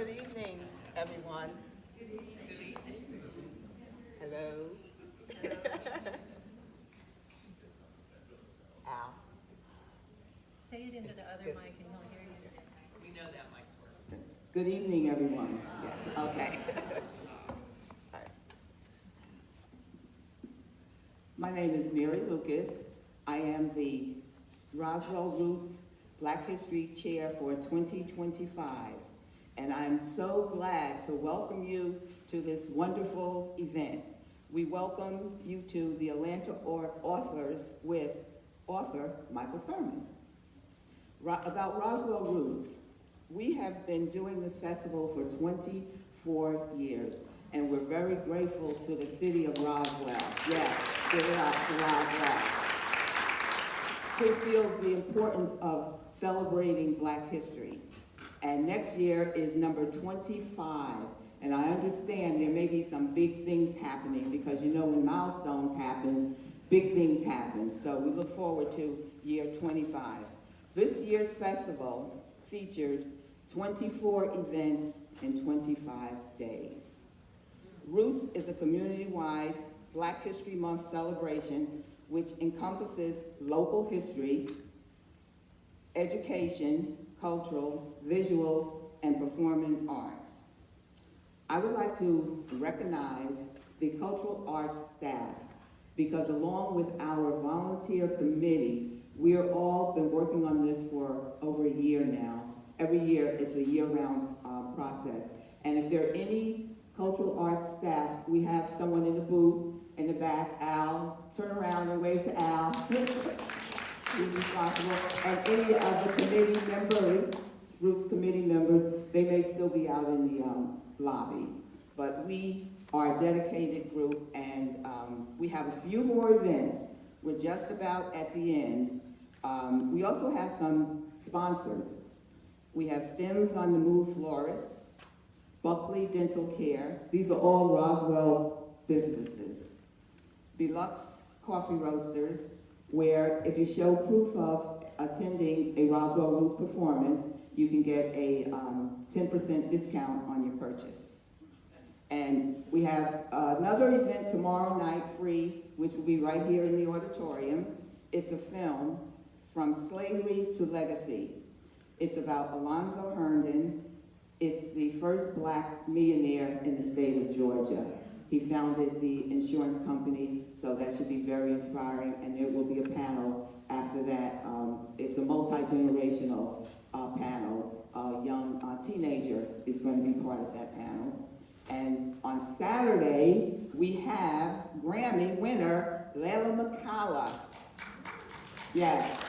Good evening, everyone. Hello. Al. Say it into the other mic and he'll hear you. You know that mic work. Good evening, everyone. Yes, okay. All right. My name is Mary Lucas. I am the Roswell Roots Black History Chair for 2025. And I'm so glad to welcome you to this wonderful event. We welcome you to the Atlanta Authors with author Michael Thurmond. About Roswell Roots, we have been doing this festival for 24 years, and we're very grateful to the city of Roswell. Yes, give it up to Roswell. Who feels the importance of celebrating Black history. And next year is number 25. And I understand there may be some big things happening because you know when milestones happen, big things happen. So we look forward to year 25. This year's festival featured 24 events in 25 days. Roots is a community-wide Black History Month celebration which encompasses local history, education, cultural, visual, and performing arts. I would like to recognize the cultural arts staff because along with our volunteer committee, we are all been working on this for over a year now. Every year, it's a year-round process. And if there are any cultural arts staff, we have someone in the booth in the back. Al, turn around and wave to Al. He's responsible. And any of the committee members, Roots committee members, they may still be out in the lobby. But we are a dedicated group, and we have a few more events. We're just about at the end. We also have some sponsors. We have Stems on the Move Florists, Buckley Dental Care. These are all Roswell businesses. Deluxe Coffee Roasters, where if you show proof of attending a Roswell Roots performance, you can get a 10% discount on your purchase. And we have another event tomorrow night, free, which will be right here in the auditorium. It's a film, From Slavery to Legacy. It's about Alonzo Herndon. It's the first Black millionaire in the state of Georgia. He founded the insurance company, so that should be very inspiring, and there will be a panel after that. It's a multi-generational panel. A young teenager is going to be part of that panel. And on Saturday, we have Grammy winner Layla McCalla. Yes.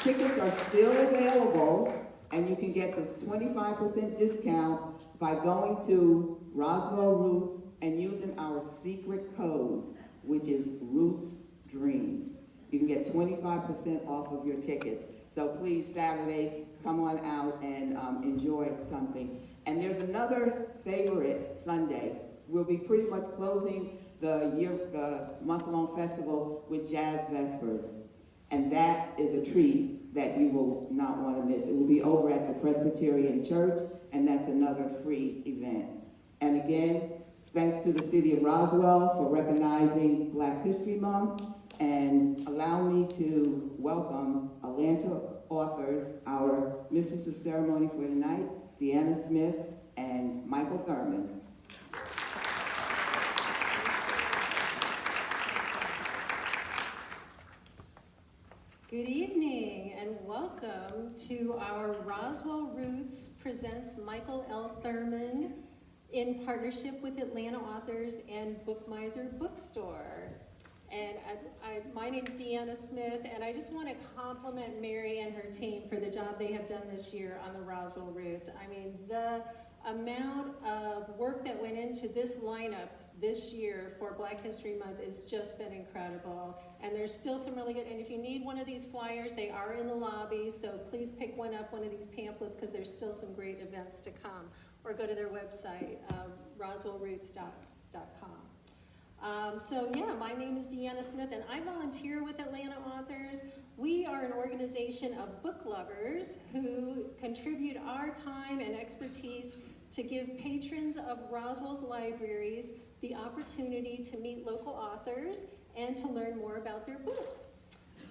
Tickets are still available, and you can get this 25% discount by going to Roswell Roots and using our secret code, which is Roots Dream. You can get 25% off of your tickets. So please, Saturday, come on out and enjoy something. And there's another favorite Sunday. We'll be pretty much closing the month-long festival with Jazz Vespers. And that is a treat that you will not want to miss. It will be over at the Presbyterian Church, and that's another free event. And again, thanks to the city of Roswell for recognizing Black History Month, and allow me to welcome Atlanta authors, our Mistress of Ceremony for tonight, Deanna Smith and Michael Thurmond. Good evening and welcome to our Roswell Roots presents Michael L. Thurmond in partnership with Atlanta Authors and Bookmiser Bookstore. And my name's Deanna Smith, and I just want to compliment Mary and her team for the job they have done this year on the Roswell Roots. I mean, the amount of work that went into this lineup this year for Black History Month has just been incredible. And there's still some really good, and if you need one of these flyers, they are in the lobby, so please pick one up, one of these pamphlets, because there's still some great events to come. Or go to their website, roswellroots.com. So yeah, my name is Deanna Smith and I volunteer with Atlanta Authors. We are an organization of book lovers who contribute our time and expertise to give patrons of Roswell's libraries the opportunity to meet local authors and to learn more about their books.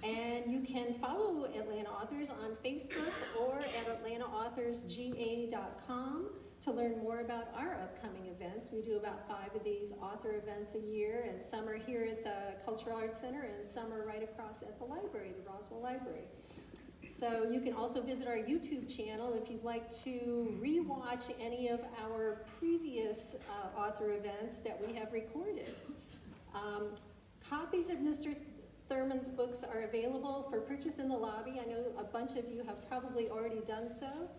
And you can follow Atlanta Authors on Facebook or at atlantaauthors.ga.com to learn more about our upcoming events. We do about 5 of these author events a year, and some are here at the Cultural Arts Center and some are right across at the library, the Roswell Library. So you can also visit our YouTube channel if you'd like to rewatch any of our previous author events that we have recorded. Copies of Mr. Thurmond's books are available for purchase in the lobby. I know a bunch of you have probably already done so,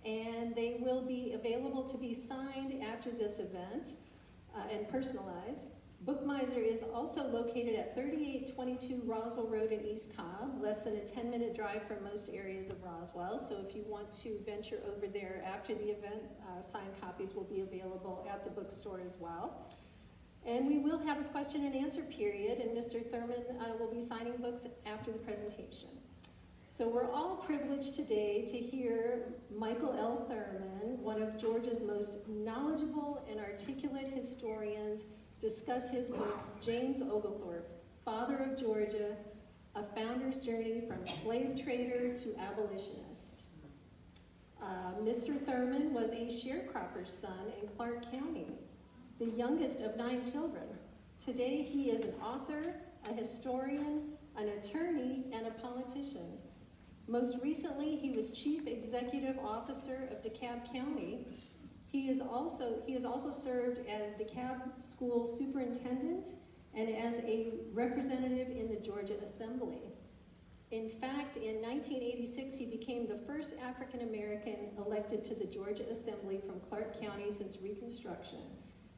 and they will be available to be signed after this event and personalized. Bookmiser is also located at 3822 Roswell Road in East Cobb, less than a 10-minute drive from most areas of Roswell. So if you want to venture over there after the event, signed copies will be available at the bookstore as well. And we will have a question and answer period, and Mr. Thurmond will be signing books after the presentation. So we're all privileged today to hear Michael L. Thurmond, one of Georgia's most knowledgeable and articulate historians, discuss his book, James Oglethorpe, Father of Georgia, A Founder's Journey from Slave Trader to Abolitionist. Mr. Thurmond was a sharecropper's son in Clark County, the youngest of 9 children. Today he is an author, a historian, an attorney, and a politician. Most recently, he was Chief Executive Officer of DeKalb County. He has also served as DeKalb School Superintendent and as a representative in the Georgia Assembly. In fact, in 1986, he became the first African American elected to the Georgia Assembly from Clark County since Reconstruction.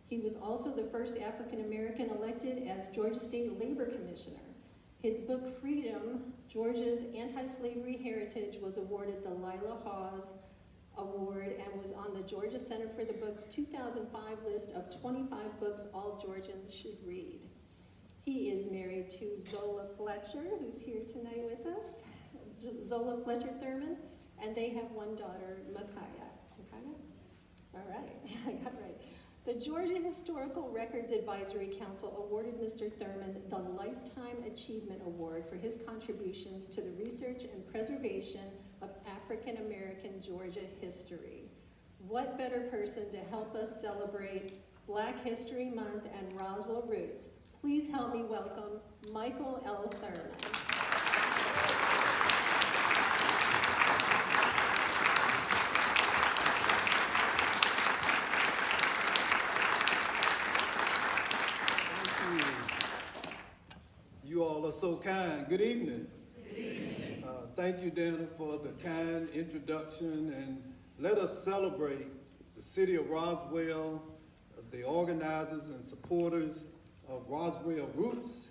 He was also the first African American elected as Georgia State Labor Commissioner. His book, Freedom, Georgia's Anti-Slavery Heritage, was awarded the Lila Hawes Award and was on the Georgia Center for the Book's 2005 list of 25 books all Georgians should read. He is married to Zola Fletcher, who's here tonight with us, Zola Fletcher Thurmond, and they have one daughter, Micaiah. Micaiah? All right, I got it right. The Georgia Historical Records Advisory Council awarded Mr. Thurmond the Lifetime Achievement Award for his contributions to the research and preservation of African American Georgia history. What better person to help us celebrate Black History Month and Roswell Roots? Please help me welcome Michael L. Thurmond. You all are so kind. Good evening. Good evening. Thank you, Dana, for the kind introduction, and let us celebrate the city of Roswell, the organizers and supporters of Roswell Roots,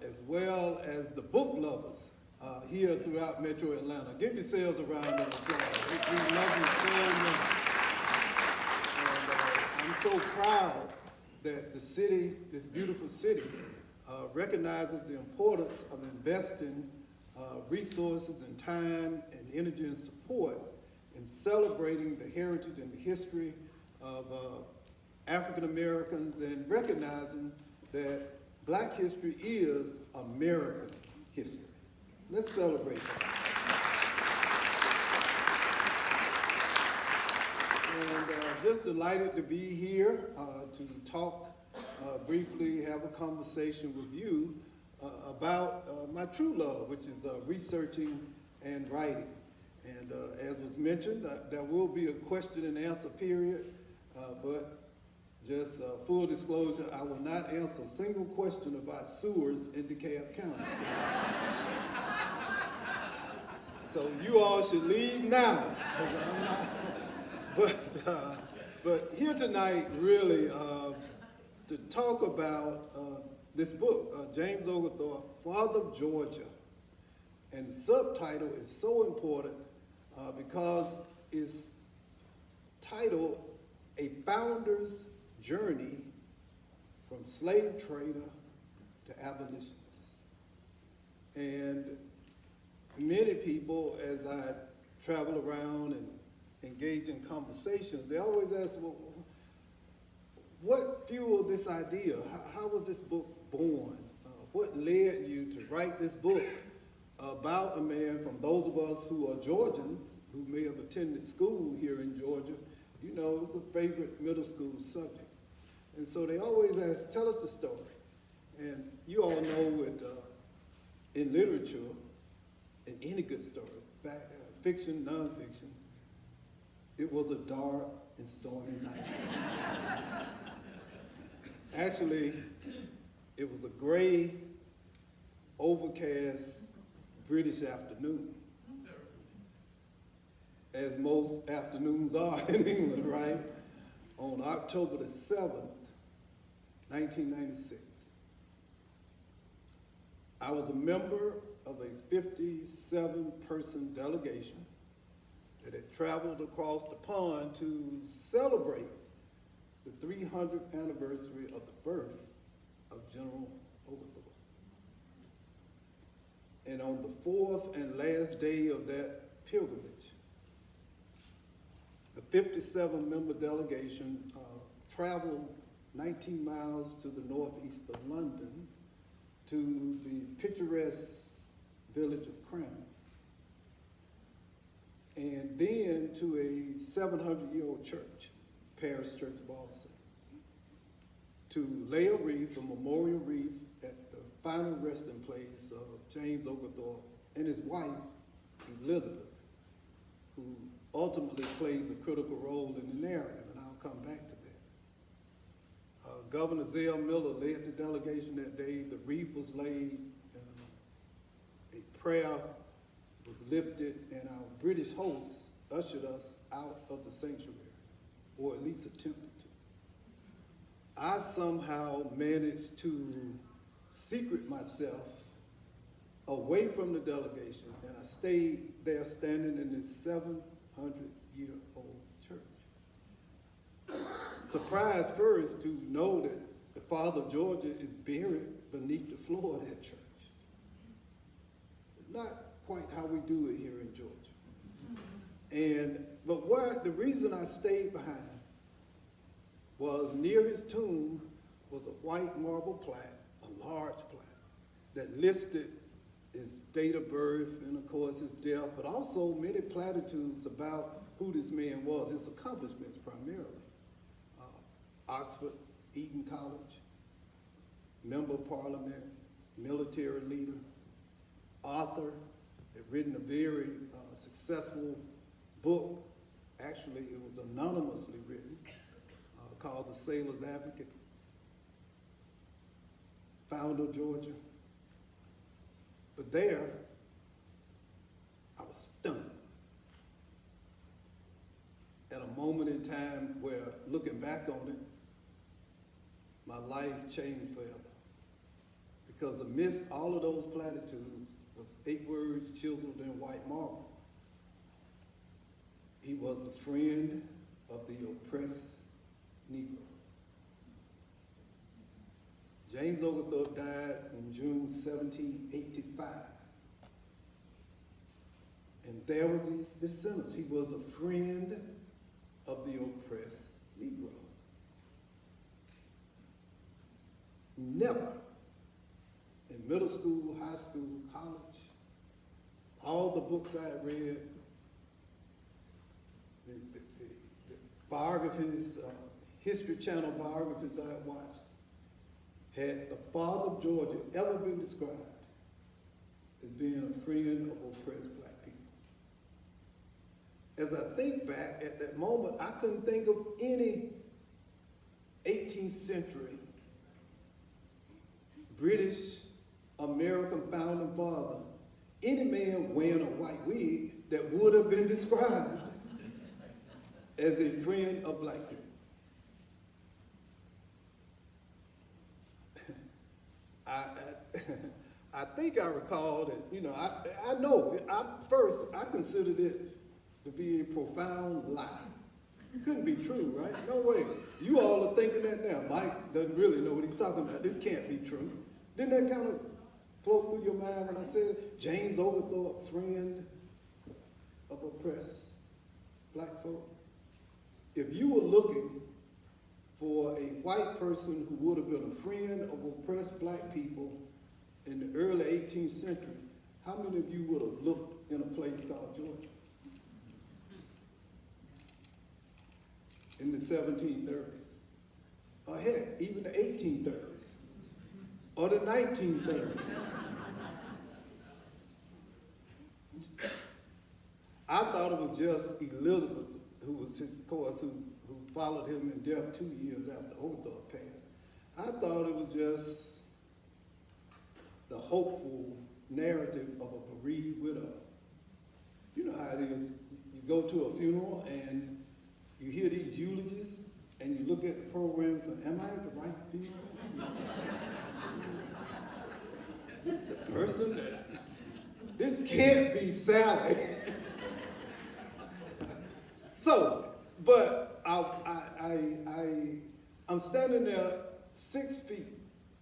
as well as the book lovers here throughout Metro Atlanta. Give yourselves a round of applause. We love you so much. And I'm so proud that the city, this beautiful city, recognizes the importance of investing resources and time and energy and support in celebrating the heritage and the history of African Americans and recognizing that Black history is American history. Let's celebrate that. And just delighted to be here to talk briefly, have a conversation with you about my true love, which is researching and writing. And as was mentioned, there will be a question and answer period, but just full disclosure, I will not answer a single question about sewers in DeKalb County. So you all should leave now. But here tonight, really, to talk about this book, James Oglethorpe, Father of Georgia. And the subtitle is so important because it's titled A Founder's Journey from slave trader to abolitionist. And many people, as I travel around and engage in conversations, they always ask, well, what fueled this idea? How was this book born? What led you to write this book about a man, from those of us who are Georgians, who may have attended school here in Georgia, you know, it's a favorite middle school subject. And so they always ask, tell us the story. And you all know in literature, in any good story, fiction, nonfiction, it was a dark and stormy night. Actually, it was a gray, overcast British afternoon, as most afternoons are in England, right? On October the 7th, 1996. I was a member of a 57-person delegation that had traveled across the pond to celebrate the 300th anniversary of the birth of General Oglethorpe. And on the fourth and last day of that pilgrimage, the 57-member delegation traveled 19 miles to the northeast of London to the picturesque village of Cranham, and then to a 700-year-old church, Parish Church of All Saints, to lay a wreath, a memorial wreath, at the final resting place of James Oglethorpe and his wife, Elizabeth, who ultimately plays a critical role in the narrative, and I'll come back to that. Governor Zell Miller led the delegation that day. The wreath was laid, a prayer was lifted, and our British hosts ushered us out of the sanctuary, or at least attempted to. I somehow managed to secret myself away from the delegation, and I stayed there standing in this 700-year-old church. Surprised first to know that the father of Georgia is buried beneath the floor of that church. Not quite how we do it here in Georgia. But the reason I stayed behind was near his tomb was a white marble plaque, a large plaque, that listed his date of birth and, of course, his death, but also many platitudes about who this man was, his accomplishments primarily. Oxford, Eton College, member of parliament, military leader, author, had written a very successful book. Actually, it was anonymously written, called The Sailor's Advocate, founder of Georgia. But there, I was stunned at a moment in time where, looking back on it, my life changed forever. Because amidst all of those platitudes was 8 words chiseled in white marble. He was a friend of the oppressed Negro. James Oglethorpe died in June 1785. And there was this sentence: he was a friend of the oppressed Negro. Never in middle school, high school, college, all the books I had read, the biographies, History Channel biographies I had watched, had the father of Georgia ever been described as being a friend of oppressed black people. As I think back at that moment, I couldn't think of any 18th century British American founding father, any man wearing a white wig that would have been described as a friend of black people. I think I recall that, I considered it to be a profound lie Couldn't be true, right? No way. You all are thinking that now. Mike doesn't really know what he's talking about. This can't be true. Didn't that kind of float through your mind when I said James Oglethorpe, friend of oppressed black folk? If you were looking for a white person who would have been a friend of oppressed black people in the early 18th century, how many of you would have looked in a place called Georgia? In the 1730s, or heck, even the 1830s, or the 1930s. I thought it was just Elizabeth, who was his course, who followed him in death 2 years after Oglethorpe passed. I thought it was just the hopeful narrative of a bereaved widow. You know how it is. You go to a funeral and you hear these eulogies, and you look at the programs, and am I at the right funeral? This the person that, this can't be Sally. So, but I'm standing there 6 feet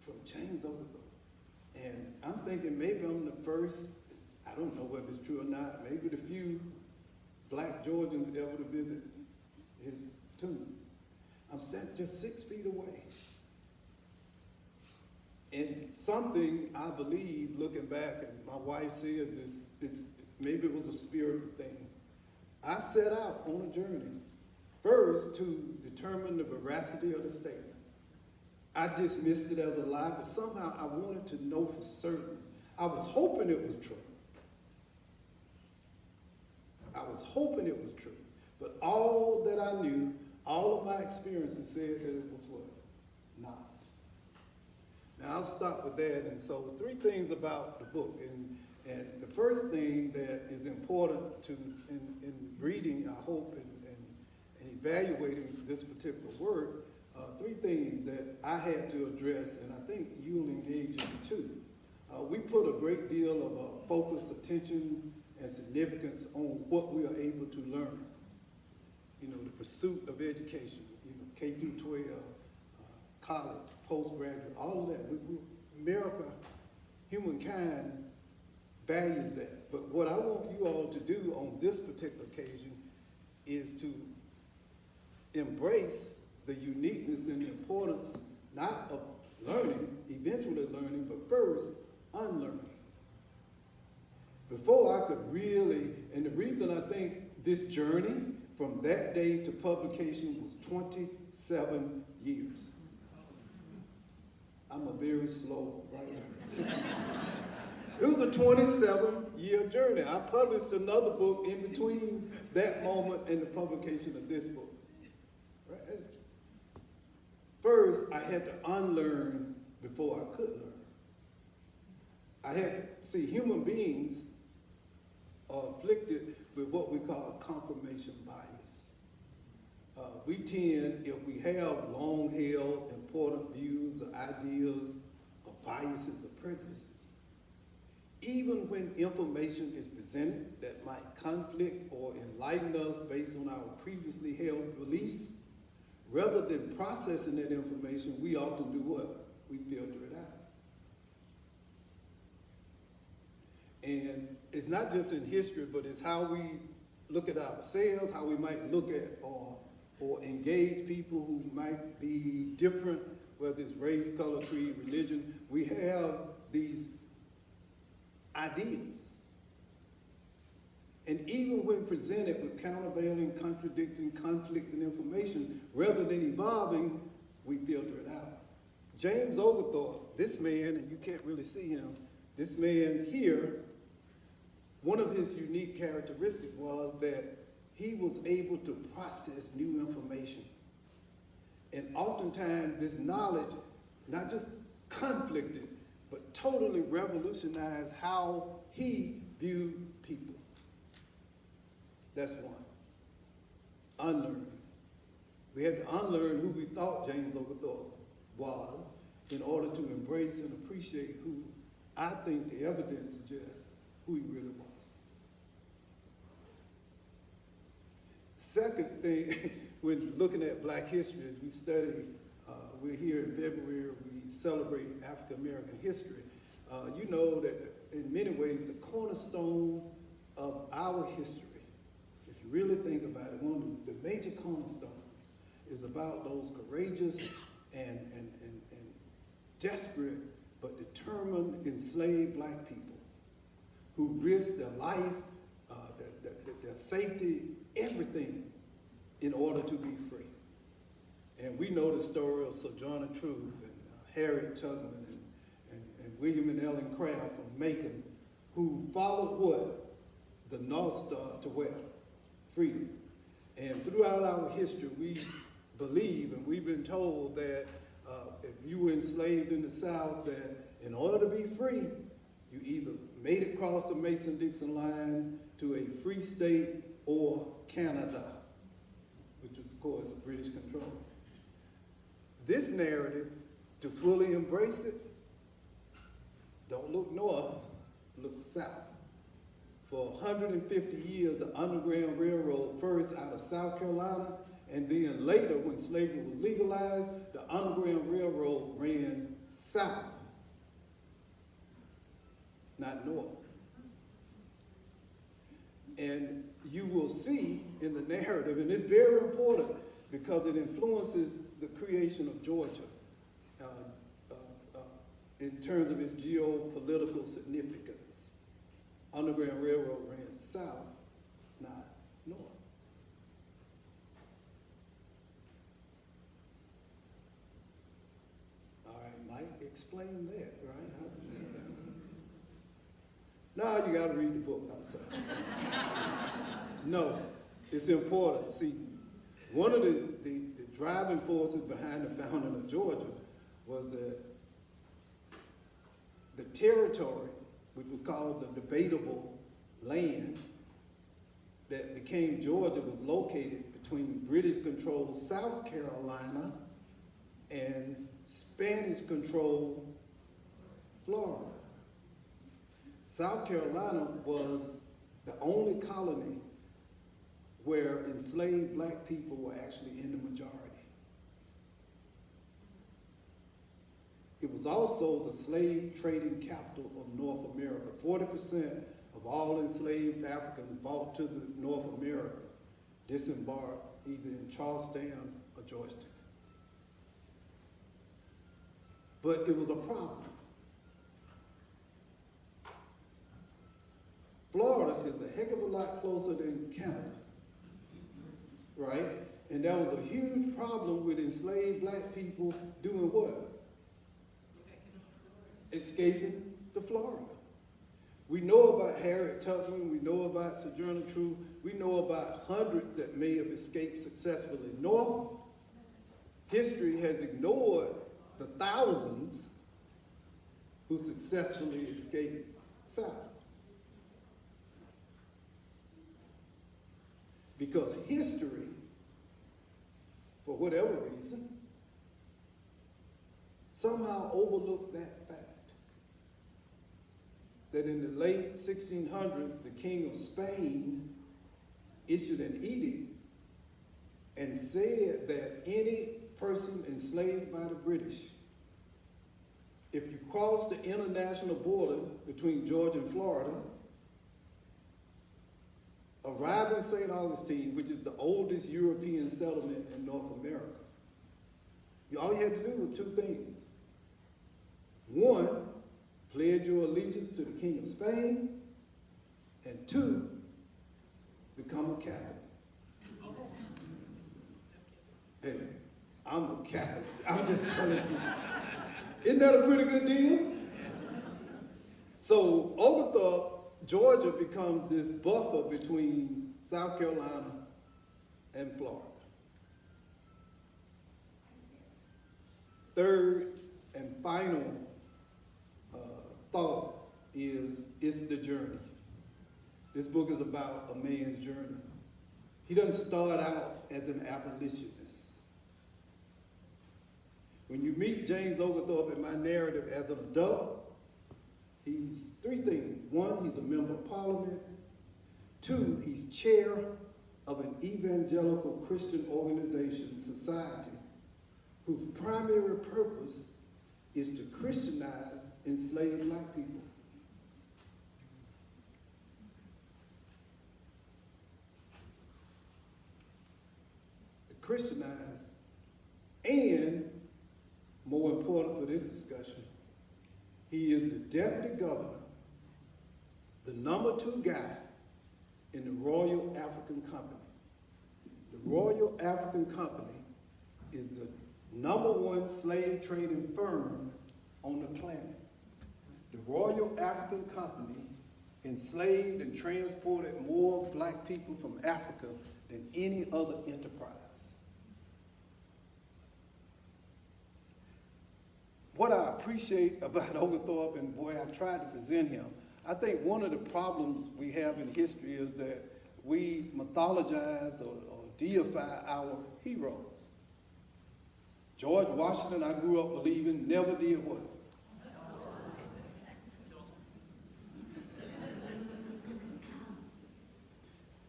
from James Oglethorpe, and I'm thinking maybe I'm the first, I don't know whether it's true or not, maybe the few black Georgians ever to visit his tomb. I'm standing just 6 feet away. And something I believe, looking back, and my wife said this, maybe it was a spiritual thing. I set out on a journey, first to determine the veracity of the statement. I dismissed it as a lie, but somehow I wanted to know for certain. I was hoping it was true. I was hoping it was true. But all that I knew, all of my experiences said that it was what? Not. Now I'll stop with that. And so 3 things about the book. And the first thing that is important to in reading, I hope, and evaluating this particular work, 3 things that I had to address, and I think you'll engage in too. We put a great deal of focus, attention, and significance on what we are able to learn. You know, the pursuit of education, you know, K through 12, college, postgraduate, all of that. America, humankind values that. But what I want you all to do on this particular occasion is to embrace the uniqueness and the importance, not of learning, eventually learning, but first, unlearning. Before I could really, and the reason I think this journey from that day to publication was 27 years. I'm a very slow writer. It was a 27-year journey. I published another book in between that moment and the publication of this book. Right? First, I had to unlearn before I could learn. I had, see, human beings are afflicted with what we call confirmation bias. We tend, if we have long-held important views or ideas or biases or prejudices, even when information is presented that might conflict or enlighten us based on our previously held beliefs, rather than processing that information, we often do what? We filter it out. And it's not just in history, but it's how we look at ourselves, how we might look at or engage people who might be different, whether it's race, color, creed, religion. We have these ideas. And even when presented with countervailing, contradicting, conflicting information, rather than evolving, we filter it out. James Oglethorpe, this man, and you can't really see him, this man here, one of his unique characteristics was that he was able to process new information. And oftentimes this knowledge not just conflicted, but totally revolutionized how he viewed people. That's one. Unlearning. We had to unlearn who we thought James Oglethorpe was in order to embrace and appreciate who I think the evidence suggests who he really was. second thing, when looking at Black history, as we study, we're here in February, we celebrate African American history. You know that in many ways, the cornerstone of our history, if you really think about it, one of the major cornerstones is about those courageous and desperate but determined enslaved Black people who risked their life, their safety, everything in order to be free. And we know the story of Sojourner Truth and Harriet Tubman and William and Ellen Craft from Macon, who followed what? The North Star to where? Freedom. And throughout our history, we believe, and we've been told that if you were enslaved in the South, that in order to be free, you either made it across the Mason-Dixon line to a free state or Canada, which was, of course, British control. This narrative, to fully embrace it, don't look north, look south. For 150 years, the Underground Railroad, first out of South Carolina, and then later, when slavery was legalized, the Underground Railroad ran south, not north. And you will see in the narrative, and it's very important because it influences the creation of Georgia in terms of its geopolitical significance. Underground Railroad ran south, not north. All right, Mike, explain that, right? Now you got to read the book, I'm sorry. No, it's important. See, one of the driving forces behind the founding of Georgia was that the territory, which was called the debatable land, that became Georgia, was located between British-controlled South Carolina and Spanish-controlled Florida. South Carolina was the only colony where enslaved Black people were actually in the majority. It was also the slave trading capital of North America. 40% of all enslaved Africans brought to North America disembarked either in Charlestown or Georgetown. But it was a problem. Florida is a heck of a lot closer than Canada, right? And there was a huge problem with enslaved Black people doing what? Escaping to Florida. We know about Harriet Tubman, we know about Sojourner Truth, we know about hundreds that may have escaped successfully north. History has ignored the thousands who successfully escaped south. Because history, for whatever reason, somehow overlooked that fact. That in the late 1600s, the King of Spain issued an edict and said that any person enslaved by the British, if you cross the international border between Georgia and Florida, arrive in St. Augustine, which is the oldest European settlement in North America, all you had to do was two things. One, pledge your allegiance to the King of Spain, and two, become a Catholic. Hey, I'm a Catholic. I'm just telling you. Isn't that a pretty good deal? So Oglethorpe, Georgia becomes this buffer between South Carolina and Florida. Third and final thought is, it's the journey. This book is about a man's journey. He doesn't start out as an abolitionist. When you meet James Oglethorpe in my narrative as an adult, he's three things. One, he's a member of Parliament. Two, he's chair of an evangelical Christian organization, society, whose primary purpose is to Christianize enslaved black people. To Christianize, and more important for this discussion, he is the deputy governor, the #2 guy in the Royal African Company. The Royal African Company is the #1 slave trading firm on the planet. The Royal African Company enslaved and transported more black people from Africa than any other enterprise. What I appreciate about Oglethorpe, and boy, I tried to present him, I think one of the problems we have in history is that we mythologize or deify our heroes. George Washington, I grew up believing, never did what?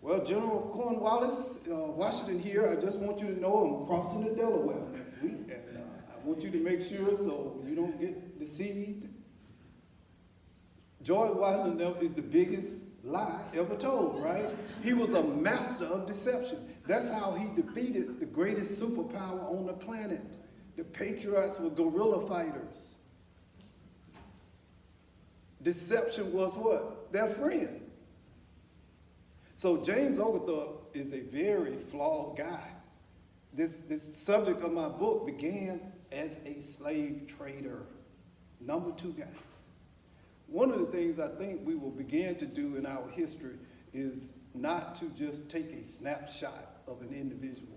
Well, General Cornwallis, Washington here, I just want you to know I'm crossing the Delaware next week, and I want you to make sure so you don't get deceived. George Washington is the biggest lie ever told, right? He was a master of deception. That's how he defeated the greatest superpower on the planet. The Patriots were guerrilla fighters. Deception was what? Their friend. So James Oglethorpe is a very flawed guy. This subject of my book began as a slave trader, #2 guy. One of the things I think we will begin to do in our history is not to just take a snapshot of an individual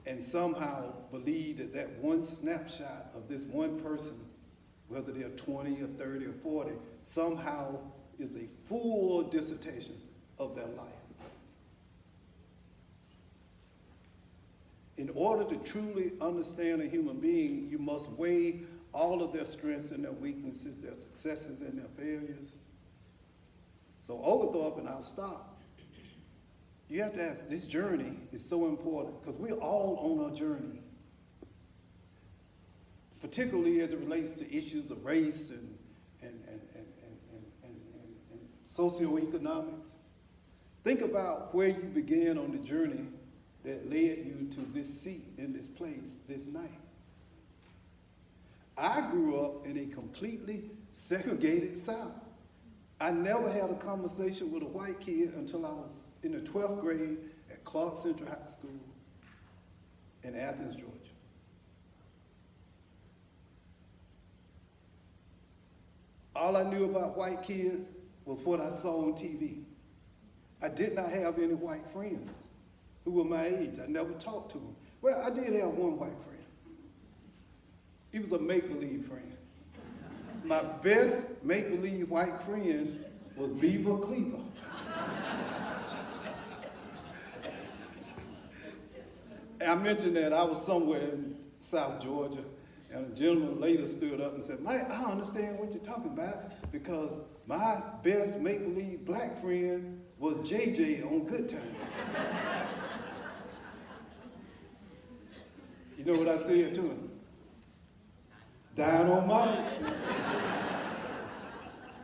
and somehow believe that that one snapshot of this one person, whether they're 20 or 30 or 40, somehow is a full dissertation of their life. In order to truly understand a human being, you must weigh all of their strengths and their weaknesses, their successes and their failures. So Oglethorpe, and I'll stop, you have to ask, this journey is so important because we're all on a journey, particularly as it relates to issues of race and socioeconomics. Think about where you began on the journey that led you to this seat in this place this night. I grew up in a completely segregated South. I never had a conversation with a white kid until I was in the 12th grade at Clark Central High School in Athens, Georgia. All I knew about white kids was what I saw on TV. I did not have any white friends who were my age. I never talked to them. Well, I did have one white friend. He was a make-believe friend. My best make-believe white friend was Beaver Cleaver. And I mentioned that I was somewhere in South Georgia, and a gentleman later stood up and said, Mike, I understand what you're talking about because my best make-believe black friend was JJ on Good Time. You know what I said to him? Dynamite.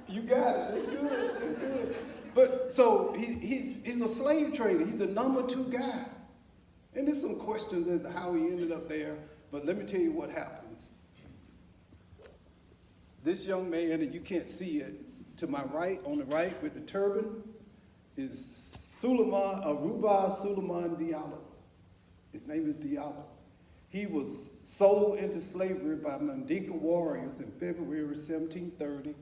You got it. That's good. That's good. But so he's a slave trader. He's a #2 guy. And there's some questions as to how he ended up there. But let me tell you what happens. This young man, and you can't see it, to my right, on the right with the turban, is Aruba Suleiman Diallo. His name is Diallo. He was sold into slavery by Mandinka warriors in February 1730,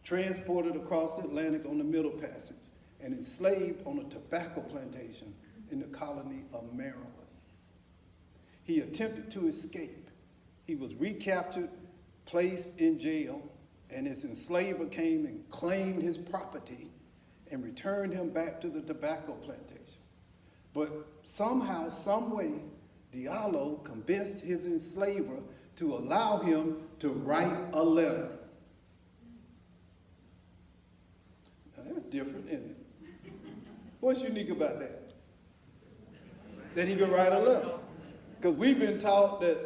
transported across the Atlantic on the Middle Passage, and enslaved on a tobacco plantation in the colony of Maryland. He attempted to escape. He was recaptured, placed in jail, and his enslaver came and claimed his property and returned him back to the tobacco plantation. But somehow, some way, Diallo convinced his enslaver to allow him to write a letter. Now that's different, isn't it? What's unique about that? That he could write a letter. Because we've been taught that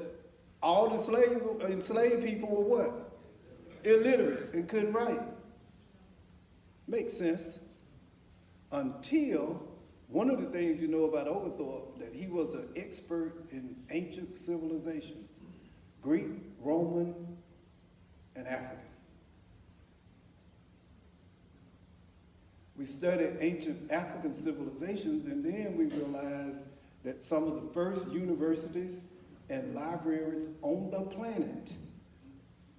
all the enslaved people were what? Illiterate and couldn't write. Makes sense. Until one of the things you know about Oglethorpe, that he was an expert in ancient civilizations, Greek, Roman, and African. We studied ancient African civilizations, and then we realized that some of the first universities and libraries on the planet,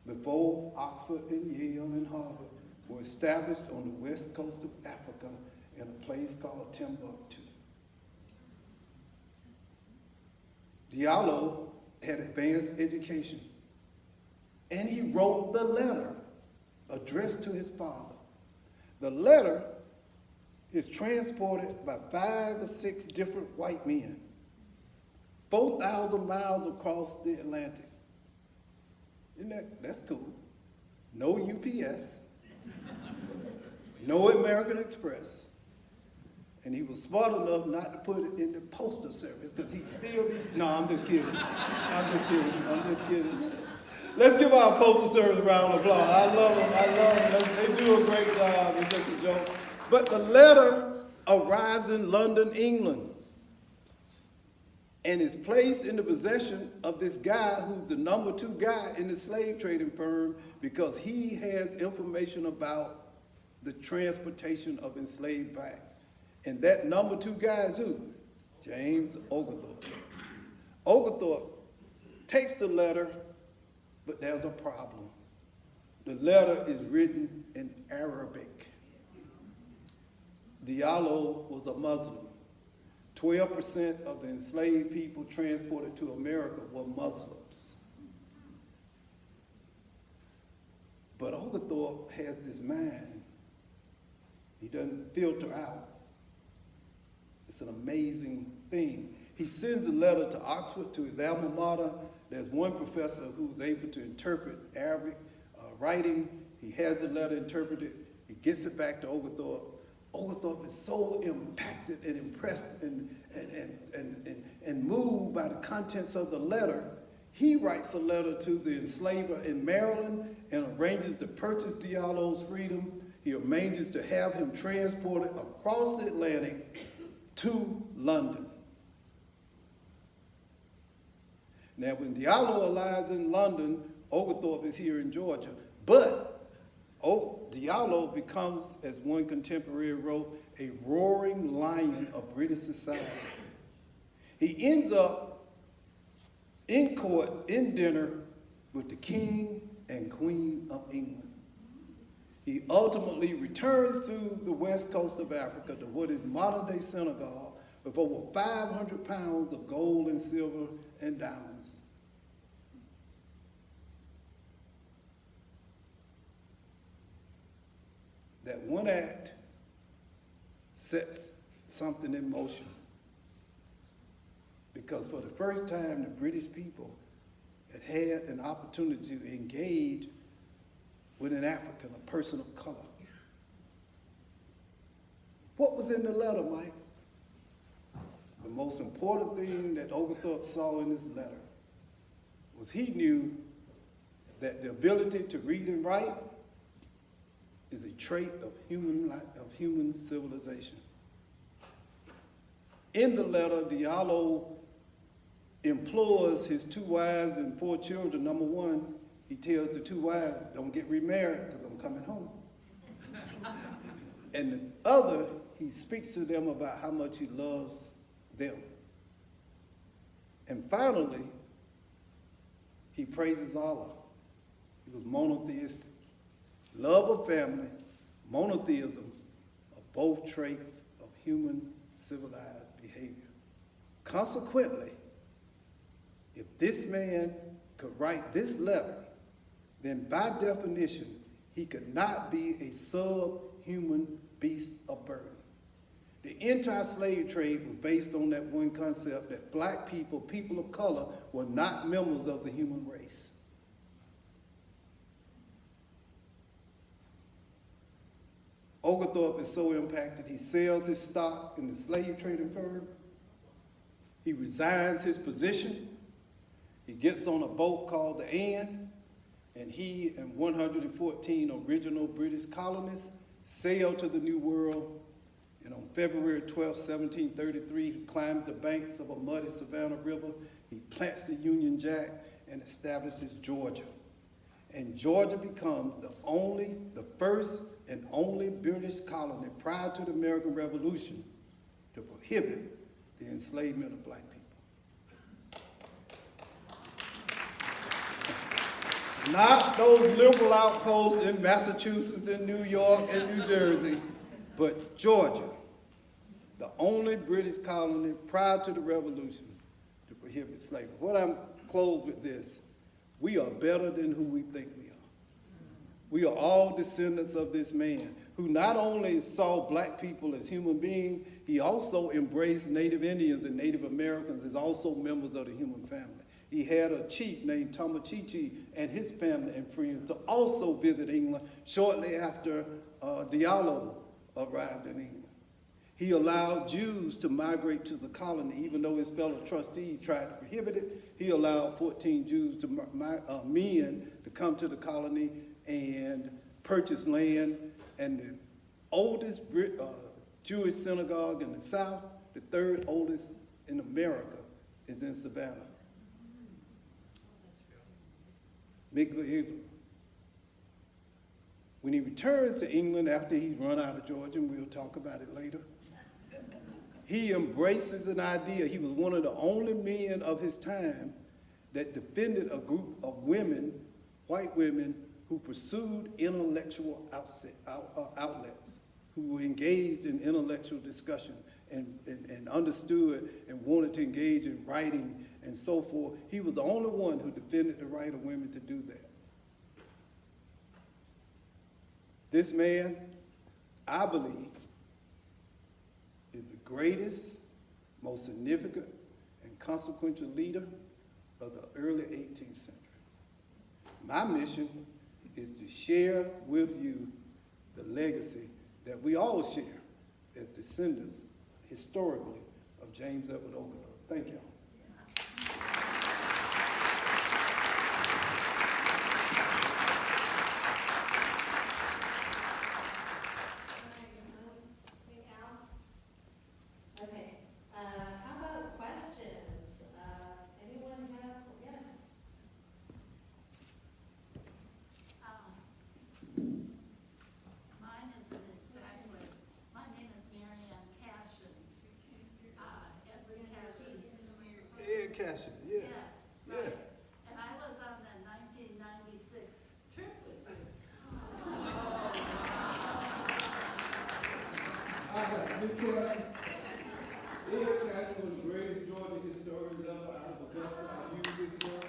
before Oxford and Yale and Harvard, were established on the west coast of Africa in a place called Timbuktu. Diallo had advanced education, and he wrote the letter addressed to his father. The letter is transported by 5 or 6 different white men, 4,000 miles across the Atlantic. That's cool. No UPS, no American Express, and he was smart enough not to put it in the postal service because he'd still be, no, I'm just kidding. I'm just kidding. Let's give our postal service a round of applause. I love them. They do a great job. It's just a joke. But the letter arrives in London, England, and is placed in the possession of this guy who's the number 2 guy in the slave trading firm because he has information about the transportation of enslaved blacks. And that number 2 guy is who? James Oglethorpe. Oglethorpe takes the letter, but there's a problem. The letter is written in Arabic. Diallo was a Muslim. 12% of the enslaved people transported to America were Muslims. But Oglethorpe has this mind. He doesn't filter out. It's an amazing thing. He sends a letter to Oxford, to his alma mater. There's one professor who's able to interpret Arabic writing. He has the letter interpreted. He gets it back to Oglethorpe. Oglethorpe is so impacted and impressed and moved by the contents of the letter, he writes a letter to the enslaver in Maryland and arranges to purchase Diallo's freedom. He arranges to have him transported across the Atlantic to London. Now, when Diallo arrives in London, Oglethorpe is here in Georgia, but Diallo becomes, as one contemporary wrote, a roaring lion of British society. He ends up in court, in dinner, with the King and Queen of England. He ultimately returns to the west coast of Africa, to what is modern-day Senegal, with over 500 pounds of gold and silver and diamonds. That one act sets something in motion. Because for the first time, the British people had an opportunity to engage with an African, a person of color. What was in the letter, Mike? The most important thing that Oglethorpe saw in this letter was he knew that the ability to read and write is a trait of human civilization. In the letter, Diallo implores his 2 wives and 4 children. Number 1, he tells the 2 wives, don't get remarried because I'm coming home. And the other, he speaks to them about how much he loves them. And finally, he praises Allah. He was monotheistic. Love of family, monotheism are both traits of human civilized behavior. Consequently, if this man could write this letter, then by definition, he could not be a subhuman beast of burden. The entire slave trade was based on that one concept that black people, people of color, were not members of the human race. Oglethorpe is so impacted, he sells his stock in the slave trading firm. He resigns his position. He gets on a boat called the Anne, and he and 114 original British colonists sail to the New World. And on February 12, 1733, he climbed the banks of a muddy Savannah River. He plants the Union Jack and establishes Georgia. And Georgia becomes the first and only British colony prior to the American Revolution to prohibit the enslavement of black people. Not those liberal outposts in Massachusetts and New York and New Jersey, but Georgia, the only British colony prior to the Revolution to prohibit slavery. What I'm close with this, we are better than who we think we are. We are all descendants of this man who not only saw black people as human beings, he also embraced Native Indians and Native Americans as also members of the human family. He had a chief named Tamachichi and his family and friends to also visit England shortly after Diallo arrived in England. He allowed Jews to migrate to the colony, even though his fellow trustees tried to prohibit it. He allowed 14 Jews men to come to the colony and purchase land. And the oldest Jewish synagogue in the South, the third oldest in America, is in Savannah. Mikvah Israel. When he returns to England after he's run out of Georgia, and we'll talk about it later, he embraces an idea. He was one of the only men of his time that defended a group of women, white women, who pursued intellectual outlets, who were engaged in intellectual discussion and understood and wanted to engage in writing and so forth. He was the only one who defended the right of women to do that. This man, I believe, is the greatest, most significant, and consequential leader of the early 18th century. My mission is to share with you the legacy that we all share as descendants, historically, of James Edward Oglethorpe. Thank you. Cashin, yes. Yes, right. And I was on the 1996 trip with you. Ms. Cashin, Ed Cashin was the greatest Georgia historian ever out of Augusta. I used his work.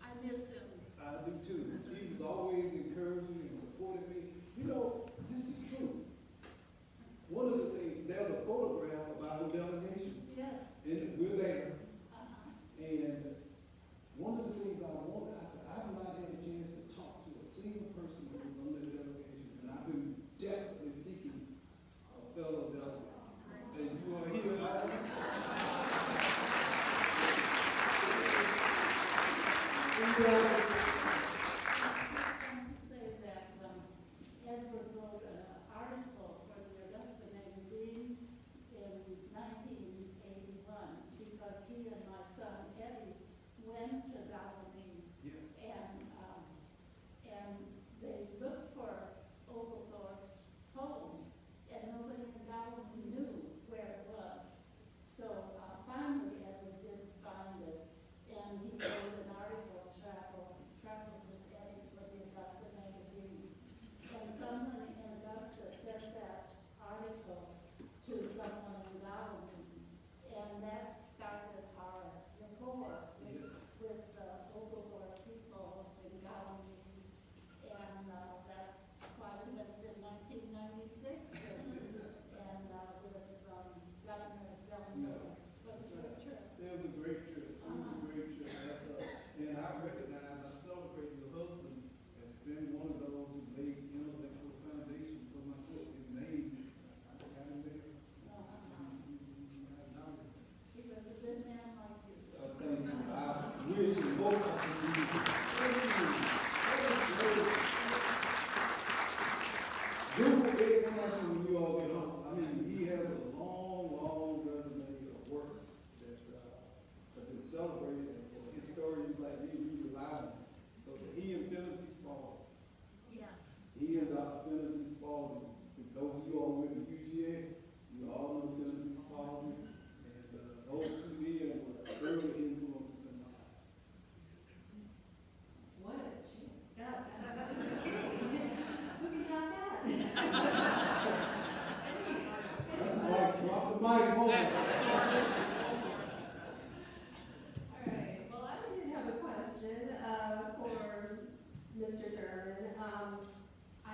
I miss him. I do too. He was always encouraging and supporting me. You know, this is true. One of the things, there's a photograph of our delegation. Yes. And we're there. And one of the things I wanted, I said, I've not had a chance to talk to a single person who was on the delegation. And I've been desperately seeking a fellow delegate. And you are here. Say that Edward wrote an article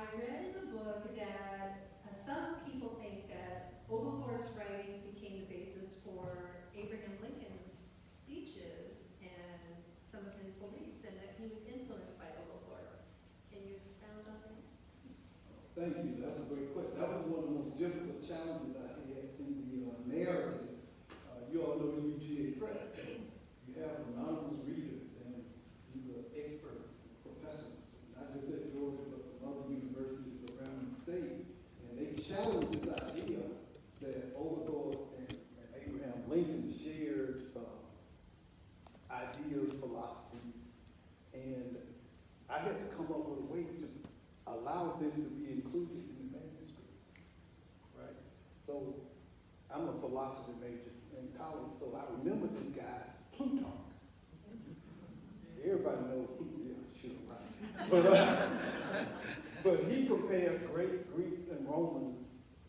I read in the book that some people think that Oglethorpe's writings became the basis for Abraham Lincoln's speeches and some of his beliefs, and that he was influenced by Oglethorpe. Can you expound on that? Thank you, that's a great question. That was one of the most difficult challenges I had in the narrative. You all know the UGA Press, so you have anonymous readers, and these are experts, professors, not just at Georgia, but from other universities around the state. And they challenged this idea that Oglethorpe and Abraham Lincoln shared ideas, philosophies, and I had to come up with a way to allow this to be included in the manuscript, right? So I'm a philosophy major in college, so I remember this guy, Plutarch. Everybody knows Plutarch, yeah, sure, right. But he compared great Greeks and Romans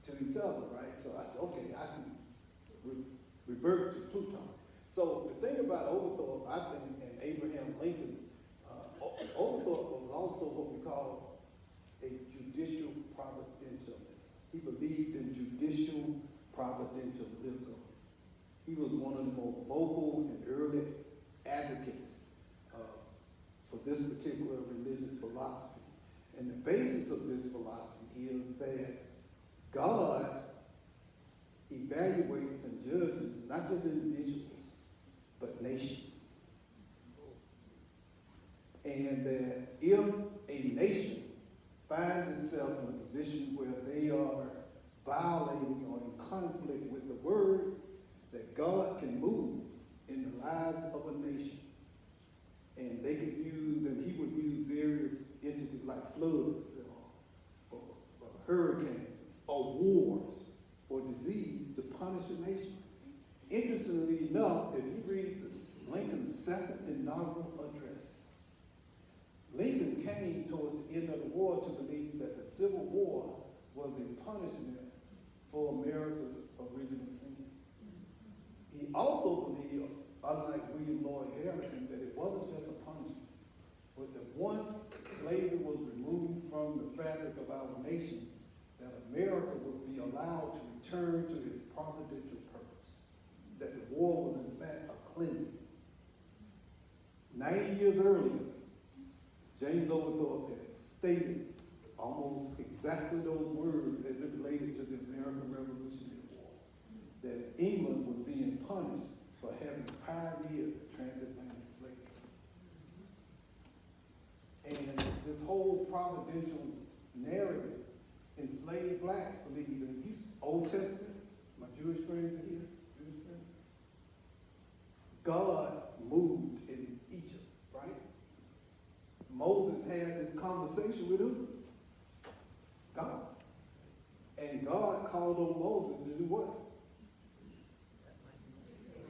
to each other, right? So I said, okay, I can revert to Plutarch. So the thing about Oglethorpe, I think, and Abraham Lincoln, Oglethorpe was also what we call a judicial providentialist. He believed in judicial providentialism. He was one of the most vocal and early advocates for this particular religious philosophy. And the basis of this philosophy is that God evaluates and judges not just individuals, but nations. And that if a nation finds itself in a position where they are violating or in conflict with the word, that God can move in the lives of a nation. And they could use, and he would use various entities like floods or hurricanes or wars or disease to punish a nation. Interestingly enough, if you read Lincoln's second inaugural address, Lincoln came towards the end of the war to believe that the Civil War was a punishment for America's original sin. He also believed, unlike William Lloyd Garrison, that it wasn't just a punishment, but that once slavery was removed from the fabric of our nation, that America would be allowed to return to its providential purpose, that the war was in fact a cleansing. 90 years earlier, James Oglethorpe had stated almost exactly those words as it related to the American Revolutionary War, that England was being punished for having pioneered transatlantic slavery. And this whole providential narrative enslaved blacks believe in Old Testament, my Jewish friends are here, Jewish friends. God moved in Egypt, right? Moses had this conversation with who? God. And God called on Moses to do what?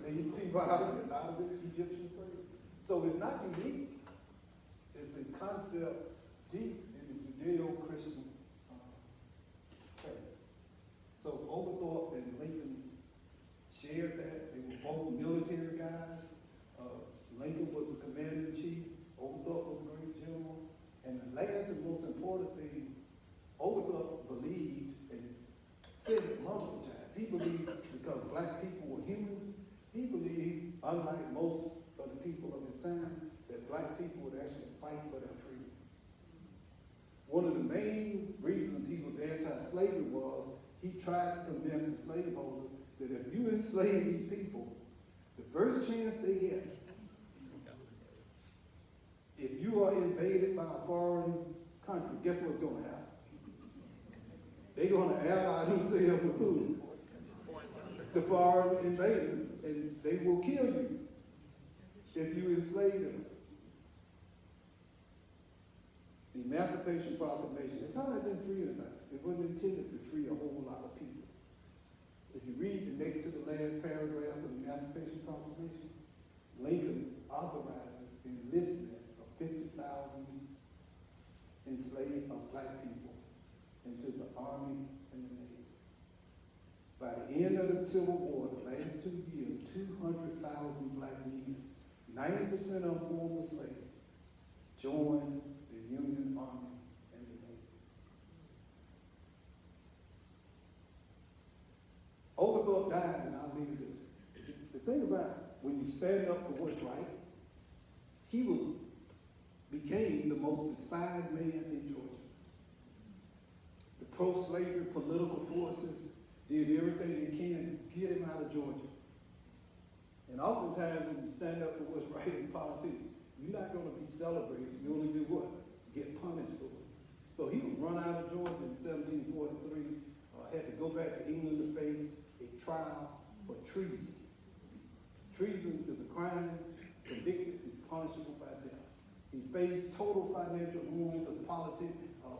Lead people out of the Egyptian slavery. So it's not unique. It's a concept deep in the Judeo-Christian faith. So Oglethorpe and Lincoln shared that. They were both military guys. Lincoln was the commander-in-chief. Oglethorpe was a great general. And the last and most important thing, Oglethorpe believed, and said it multiple times, he believed because black people were human, he believed, unlike most of the people of his time, that black people would actually fight for their freedom. One of the main reasons he was anti-slavery was he tried to convince the slaveholders that if you enslave these people, the first chance they get, if you are invaded by a foreign country, guess what's going to happen? They're going to ally themselves with who? The foreign invaders, and they will kill you if you enslave them. The Emancipation Proclamation, it's not been free enough. It wasn't intended to free a whole lot of people. If you read the next to the last paragraph of the Emancipation Proclamation, Lincoln authorizes the enlistment of 50,000 enslaved black people into the Army and the Navy. By the end of the Civil War, the last 2 years, 200,000 black men, 90% of them former slaves, joined the Union Army and the Navy. was standing up for what's right. He became the most despised man in Georgia. The pro-slavery political forces did everything they can to get him out of Georgia. And oftentimes when you stand up for what's right in politics, you're not going to be celebrated. You only do what? Get punished for it. So he was run out of Georgia in 1743, had to go back to England to face a trial for treason. Treason is a crime, convicted is punishable by death. He faced total financial ruin. The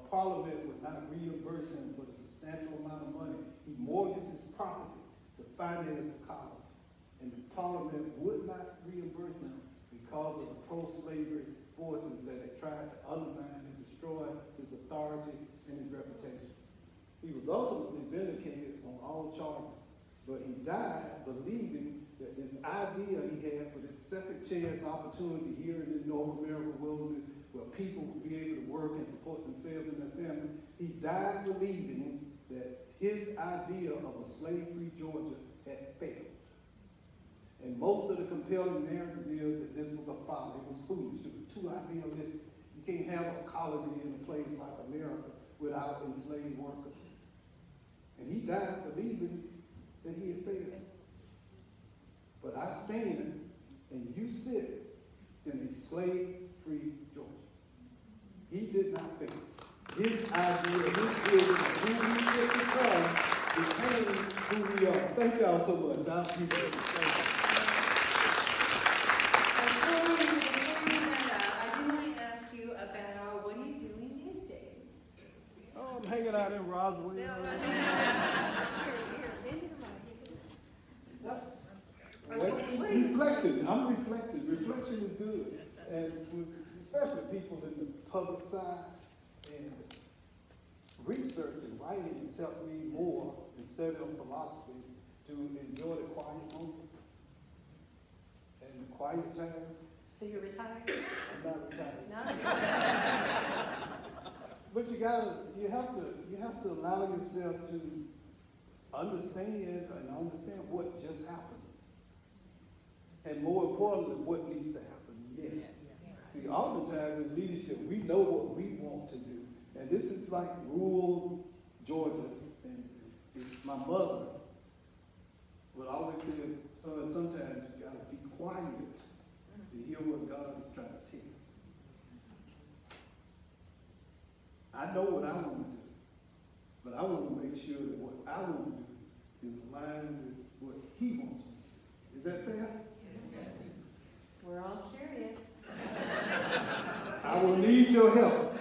Parliament would not reimburse him for a substantial amount of money. He mortgaged his property to finance the college. And the Parliament would not reimburse him because of the pro-slavery forces that had tried to undermine and destroy his authority and his reputation. He was ultimately vindicated on all charges, but he died believing that this idea he had for this second chance opportunity here in the North American wilderness where people would be able to work and support themselves and their family, he died believing that his idea of a slave-free Georgia had failed. And most of the compelling narrative is that this was a folly. It was foolish. It was too idealistic. You can't have a colony in a place like America without enslaved workers. And he died believing that he had failed. But I stand and you sit in a slave-free Georgia. He did not fail. His idea, his vision of who we should become became who we are. Thank y'all so much. I appreciate it. Thank you. Before you head out, I do want to ask you about what are you doing these days? Oh, I'm hanging out in Roswell. Reflecting. I'm reflecting. Reflection is good. And especially people in the public side and research and writing has helped me more in studying philosophy to enjoy the quiet moments and the quiet time. So you're retired? I'm not retired. No? But you have to allow yourself to understand what just happened. And more importantly, what needs to happen next. See, oftentimes in leadership, we know what we want to do. And this is like rural Georgia. And my mother would always say, son, sometimes you gotta be quiet to hear what God is trying to tell you. I know what I want to do, but I want to make sure that what I want to do is aligned with what he wants me to do. Is that fair? Yes. We're all curious. I will need your help.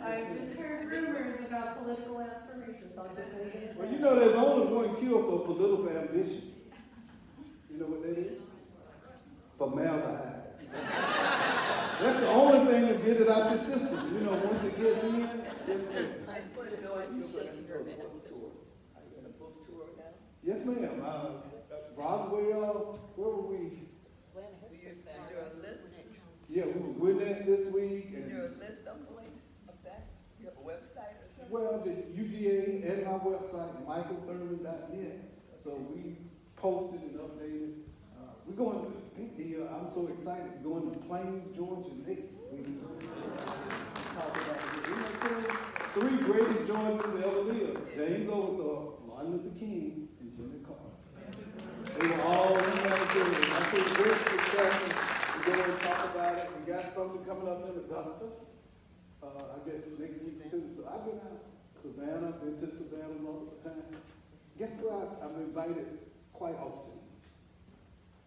I've just heard rumors about political aspirations. I'll just leave it at Well, that. you know there's only one cure for political ambition. You know what that is? Formaldehyde. That's the only thing that get it out your system. You know, once it gets in, it's in. I just want to know if you're going to do a book tour. Are you going to book tour now? Yes, ma'am. Roswell, where were we? Is there a list? Yeah, we were with that this week. Is And, there a list someplace of that? You have a website or something? well, the UGA and my website, michaelthurmond.net. So we posted and updated. We're going to big deal. I'm so excited. Going to Plains, Georgia next week. Talk about it. Isn't that cool? 3 greatest Georgians ever lived. James Oglethorpe, Martin Luther King, and Jimmy Carter. They were all in that building. I think great discussion. We're going to talk about it. We got something coming up in Augusta. I guess next week too. So I've been out Savannah, been to Savannah multiple times. Guess what? I'm invited quite often.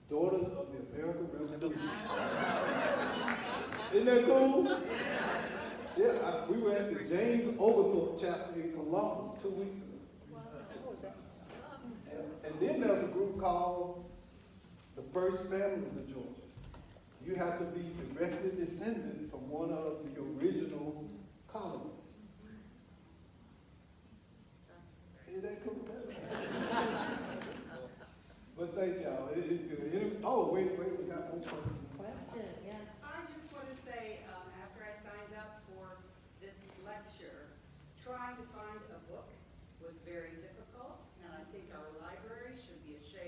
Daughters of the American Revolution. Isn't that cool? Yeah, we were at the James Oglethorpe chapter in Columbus 2 weeks ago. And then there's a group called the First Families of Georgia. You have to be directly descended from one of the original colonies. Is that cool? But thank y'all. It is good. Oh, wait, we got one question. Question, yeah. I just want to say, after I signed up for this lecture, trying to find a book was very difficult, and I think our library should be ashamed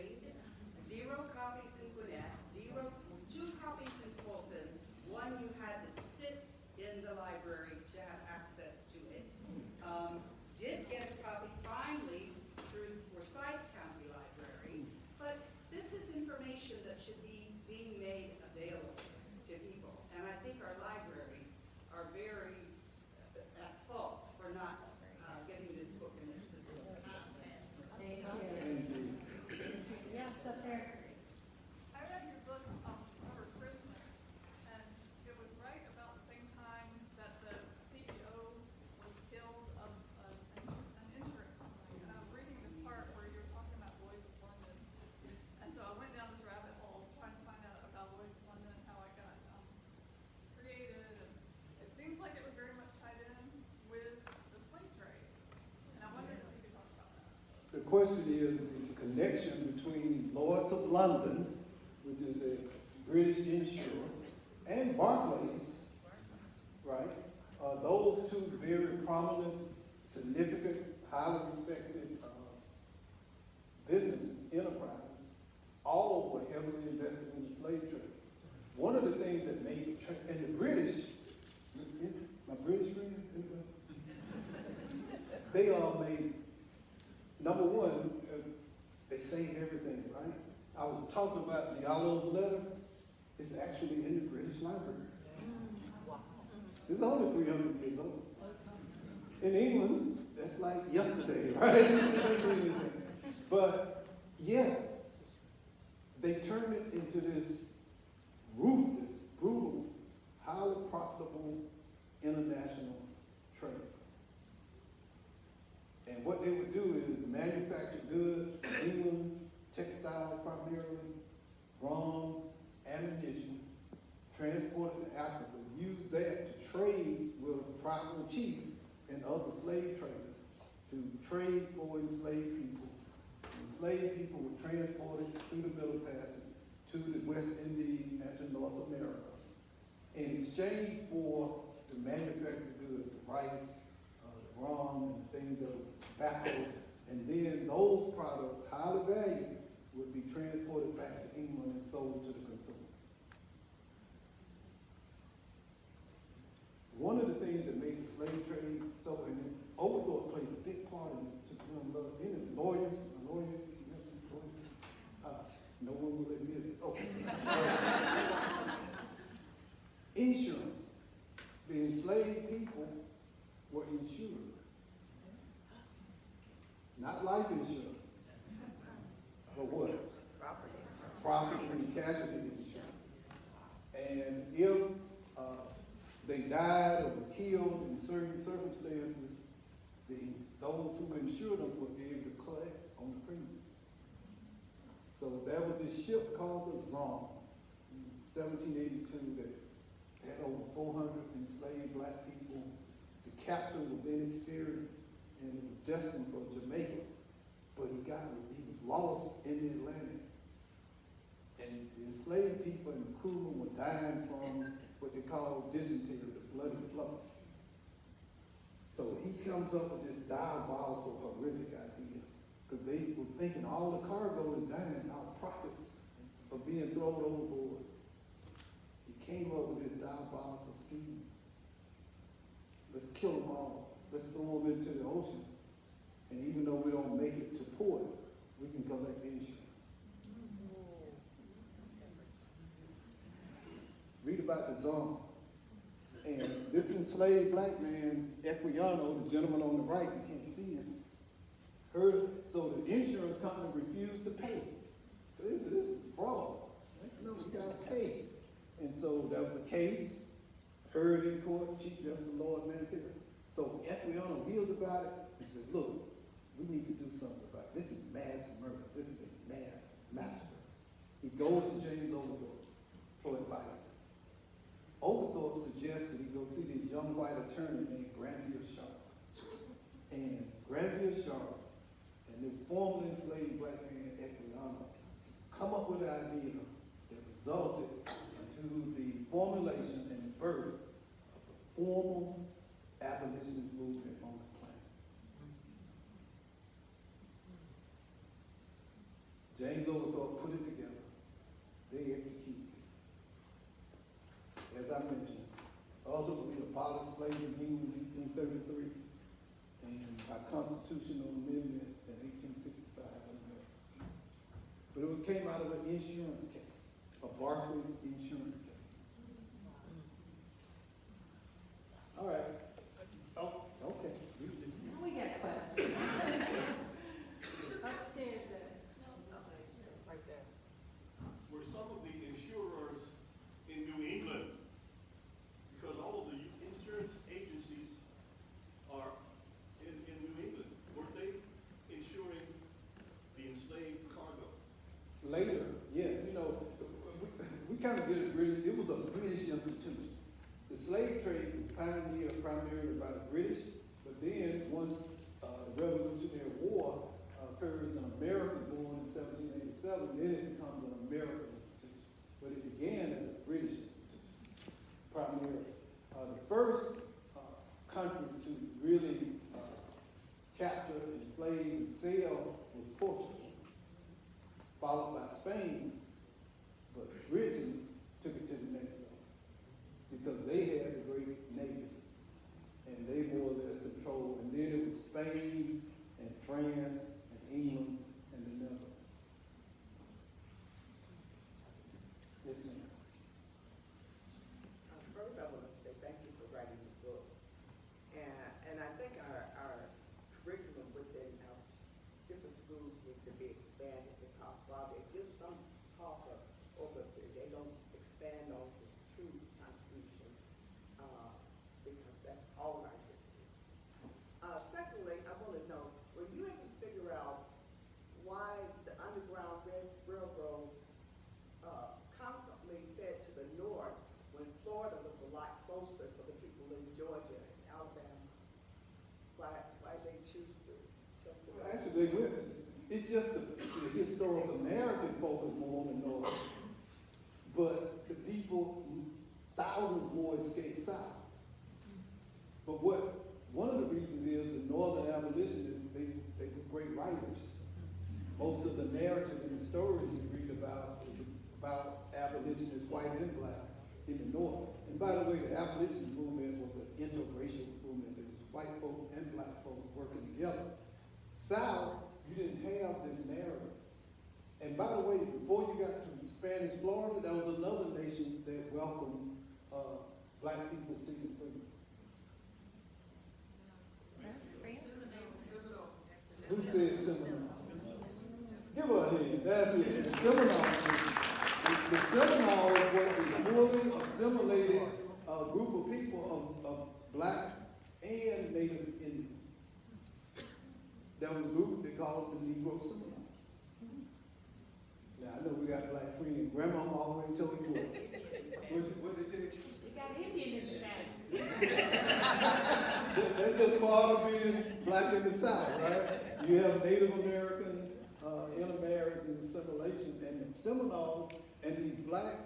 question is the connection between Lloyd's of London, which is a British insurer, and Barclays, right? Those two very prominent, significant, highly respected businesses, enterprises, all were heavily invested in the slave trade. One of the things that made and the British, my British friends, they are amazing. Number one, they saved everything, right? I was talking about Diallo's letter. It's actually in the British Library. It's only 300 years old. In England, that's like yesterday, right? But yes, they turned it into this ruthless, brutal, highly profitable international trade. And what they would do is manufacture goods in England, textile primarily, rum, ammunition, transport it to Africa, use that to trade with tribal chiefs and other slave traders to trade for enslaved people. Enslaved people were transported through the Middle Passage to the West Indies and to North America in exchange for the manufactured goods, the rice, the rum, and things that were tobacco, and then those products, highly valued, would be transported back to England and sold to the consumer. One of the things that made the slave trade so, and Oglethorpe plays a big part in this, lawyers, no one will admit it. Okay. Insurance. The enslaved people were insured. Not life insurance. But what? Property and casualty insurance. And if they died or were killed in certain circumstances, those who insured them would be able to collect on the premium. So there was this ship called the Thurmond in 1782 that had over 400 enslaved black people. The captain was inexperienced and it was destined for Jamaica, but he was lost in the Atlantic. And the enslaved people and the crewmen were dying from what they call dysentery, the bloody flux. So he comes up with this diabolical, horrific idea, because they were thinking all the cargo is dying, all the profits are being thrown overboard. He came up with this diabolical scheme. Let's kill them all. Let's throw them into the ocean. And even though we don't make it to port, we can collect insurance. Read about the Thurmond. And this enslaved black man, Equiano, the gentleman on the right, you can't see him, so the insurance company refused to pay. This is fraud. No, you gotta pay. And so there was a case, heard in court, Chief Justice Lord Manfield. So Equiano hears about it and says, look, we need to do something about it. This is mass murder. This is a mass massacre. He goes to James Oglethorpe for advice. Oglethorpe suggested he go see this young white attorney named Granville Sharp. And Granville Sharp and this formerly enslaved black man, Equiano, come up with an idea that resulted into the formulation and birth of the formal abolitionist movement on the planet. James Oglethorpe put it together. They executed it. As I mentioned, ultimately abolished slavery in 1833 and by constitutional amendment in 1865. But it came out of an insurance case, a Barclays insurance case. All right. Oh, okay. We got questions. Upstairs there. Right there. Were some of the insurers in New England, because all of the insurance agencies are in New England, weren't they insuring the enslaved cargo? Later, yes, we kind of did it British. It was a British institution. The slave trade was pioneered primarily by the British, but then once the Revolutionary War occurs an American born in 1787, then it becomes an American institution. But it began as a British institution, primarily. The first country to really capture, enslave, and sell was Portugal, followed by Spain, but Britain took it to the next level because they had the great navy, and they more or less controlled. And then it was Spain and France and England and the Netherlands. Yes, ma'am. First, I want to say thank you for writing the book. And I think our curriculum within our different schools need to be expanded because while they give some talk of overview, they don't expand on the true contribution because that's all our history. Secondly, I want to know, were you able to figure out why the Underground Railroad constantly fed to the north when Florida was a lot closer for the people in Georgia and Alabama? Why they choose to go? Actually, they went, it's just the historical narrative focus more on the north, but the people, thousands more escaped south. But one of the reasons is the northern abolitionists, they were great writers. Most of the narratives and the stories you read about abolitionists, white and black, in the north. And by the way, the abolitionist movement was an interracial movement. It was white folk and black folk working together. South, you didn't have this narrative. And by the way, before you got to Spanish Florida, there was another nation that welcomed black people seeking freedom. Who said Seminole? Give her a hand. That's it. The Seminole. The Seminole was a fully assimilated group of people of black and Native Indians. That was a group they called the Negro Seminole. Now I know we got black friends. Grandma always told you what they did. You got Indian in the family. That's just part of being black in the South, right? You have Native American intermarriage and assimilation, and the Seminoles and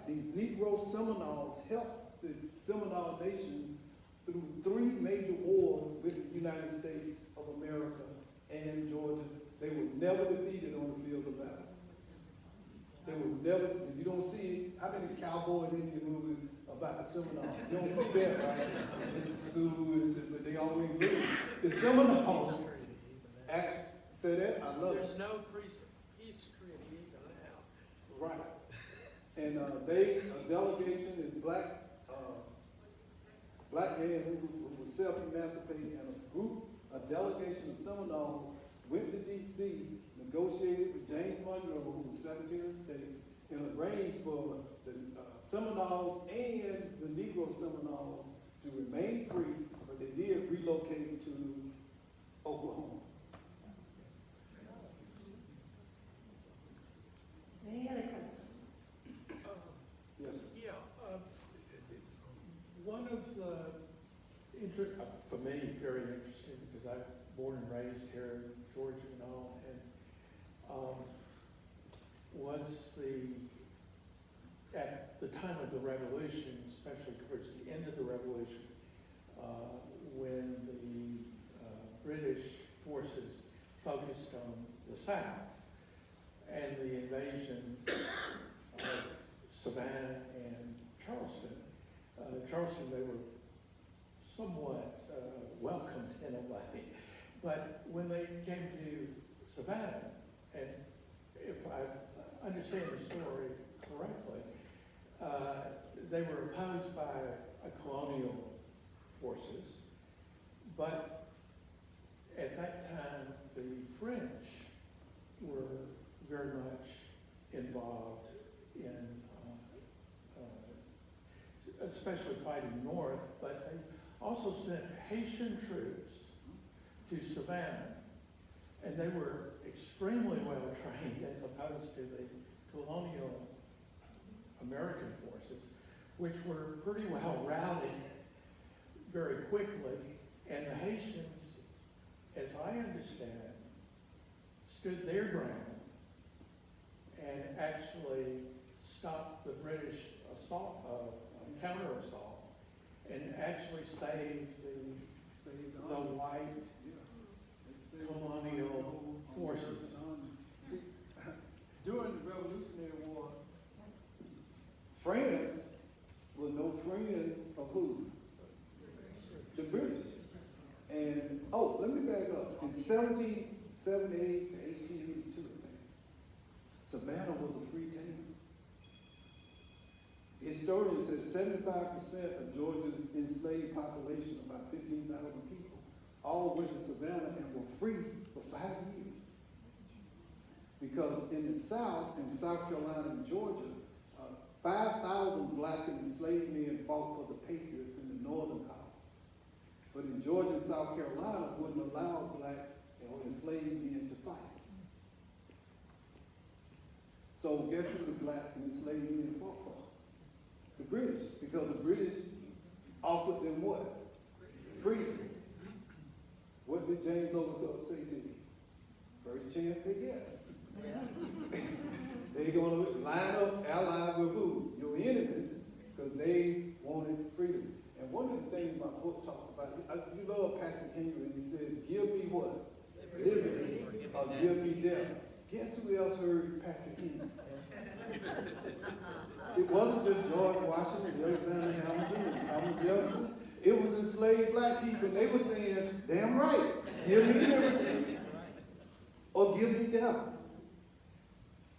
these Negro Seminoles helped the Seminole Nation through 3 major wars with the United States of America and Georgia. They were never defeated on the fields of battle. They were never, you don't see, how many cowboy and Indian movies about the Seminoles? You don't see that, right? It's the Sioux, but they always lose. The Seminoles, say that, I love it. There's no peace treaty even now. Right. And a delegation is black man who was self-emancipating, and a delegation of Seminoles went to D.C., negotiated with James Monroe, who was Secretary of State, and arranged for the Seminoles and the Negro Seminoles to remain free, but they did relocate to Oklahoma. Any other questions? Yes. Yeah, one of the, for me, very interesting, because I'm born and raised here in Georgia and all, and was at the time of the Revolution, especially towards the end of the Revolution, when the British forces focused on the South and the invasion of Savannah and Charleston. Charleston, they were somewhat welcomed in a way, but when they came to Savannah, and if I understand the story correctly, they were opposed by colonial forces, but at that time the French were very much involved in especially fighting north, but they also sent Haitian troops to Savannah, and they were extremely well trained as opposed to the colonial American forces, which were pretty well routed very quickly, and the Haitians, as I understand, stood their ground and actually stopped the British assault, counter assault, and actually saved the white colonial forces. See, during the Revolutionary War, France was no friend of who? The British. And, oh, let me back up. In 1778 to 1882, I think, Savannah was a free town. Historians said 75% of Georgia's enslaved population, about 15,000 people, all went to Savannah and were free for 5 years. Because in the South, in South Carolina and Georgia, 5,000 black and enslaved men fought for the Patriots in the northern colony. But in Georgia and South Carolina, wouldn't allow black or enslaved men to fight. So guess who the black and enslaved men fought for? The British, because the British offered them what? Freedom. What did James Overthorpe say to you? First chance they get. They're going to line up allied with who? Your enemies, because they wanted freedom. And one of the things my book talks about, you love Patrick Henry, and he said, give me what? Liberty, or give me death. Guess who else heard Patrick Henry? It wasn't just George Washington, Alexander Hamilton, and Thomas Jefferson. It was enslaved black people, and they were saying, damn right, give me liberty, or give me death.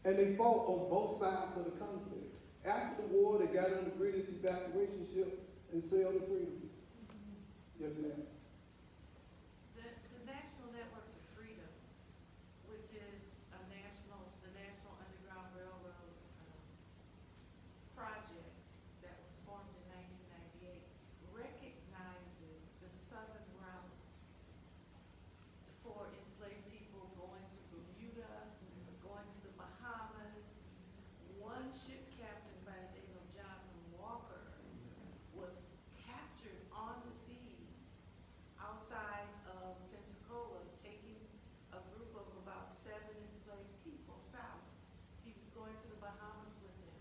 And they fought on both sides of the conflict. After the war, they got on the British evacuation ships and sailed to freedom. Yes, ma'am. The National Network to Freedom, which is the National Underground Railroad project that was formed in 1998, recognizes the southern routes for enslaved people going to Bermuda, going to the Bahamas. One ship captain by the name of Jonathan Walker was captured on the seas outside of Pensacola, taking a group of about 7 enslaved people south. He was going to the Bahamas with them.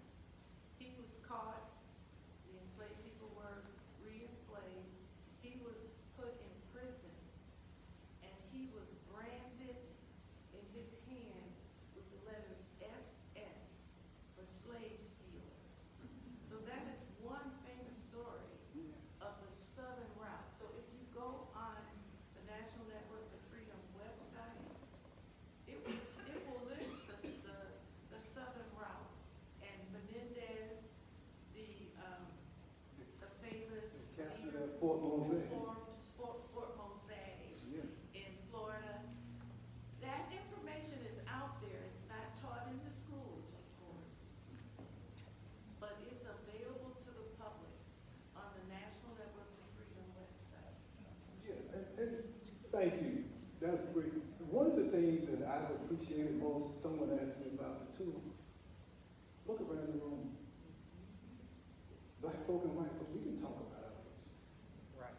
He was caught. The enslaved people were re-enslaved. He was put in prison, and he was branded in his hand with the letters SS for slave stealer. So that is one famous story of the southern route. So if you go on the National Network for Freedom website, it will list the southern routes. And Menendez, the famous Captain leader at Fort Mosaic. Fort Mosaic Yeah. in Florida. That information is out there. It's not taught in the schools, of course, but it's available to the public on the National Network for Freedom website. Yeah, and thank you. That's great. One of the things that I appreciated most, someone asked me about it too. Look around the room. Black folk and white folk, we can talk about our issues. Right.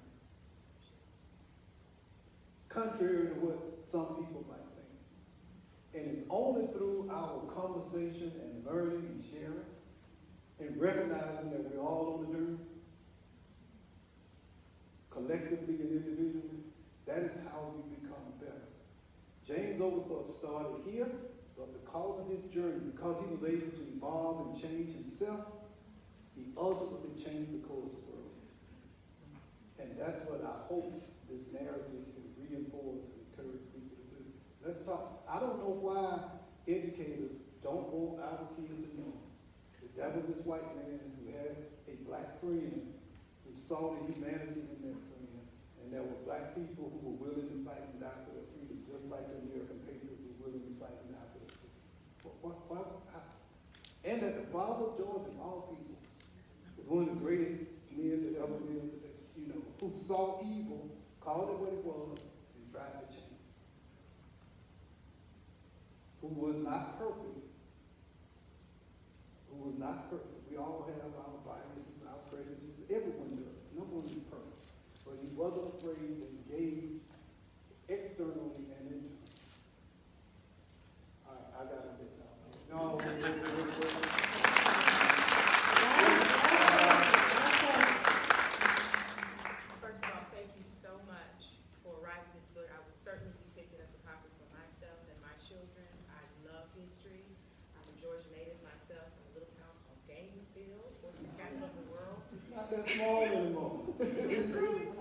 Contrary to what some people might think. And it's only through our conversation and learning and sharing and recognizing that we're all on the journey, collectively and individually, that is how we become better. James Overthorpe started here, but because of his journey, because he was able to evolve and change himself, he ultimately changed the course of world history. And that's what I hope this narrative can reinforce and encourage people to do. Let's talk. I don't know why educators don't want our kids to know that that was this white man who had a black friend who saw the humanity in that friend, and there were black people who were willing to fight and die for their freedom, just like the American patriots were willing to fight and die for their freedom. And that the father of Georgia, of all people, was one of the greatest men that ever lived, who saw evil, called it what it was, and tried to change. Who was not perfect. Who was not perfect. We all have our biases, our prejudices. Everyone does. No one is perfect. But he wasn't afraid to engage externally and internally. Georgia native myself from a little town called Gainesville, the capital of the world. Not that small anymore. It's growing.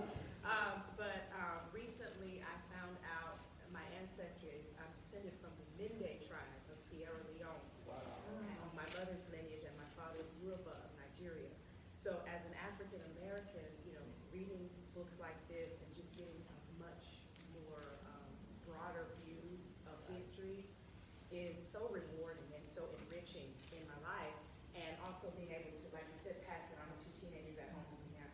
Recently I found out my ancestry is, I'm descended from the Mende tribe of Sierra Leone. Wow. On my mother's lineage and my father's Yoruba of Nigeria. So as an African American, reading books like this and just getting a much more broader view of history is so rewarding and so enriching in my life. And also being able to, like you said, pass it on to teenagers at home now,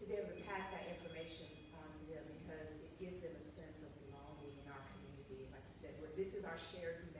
to be able to pass that information on to them because it gives them a sense of belonging in our community. Like you said, where this is our shared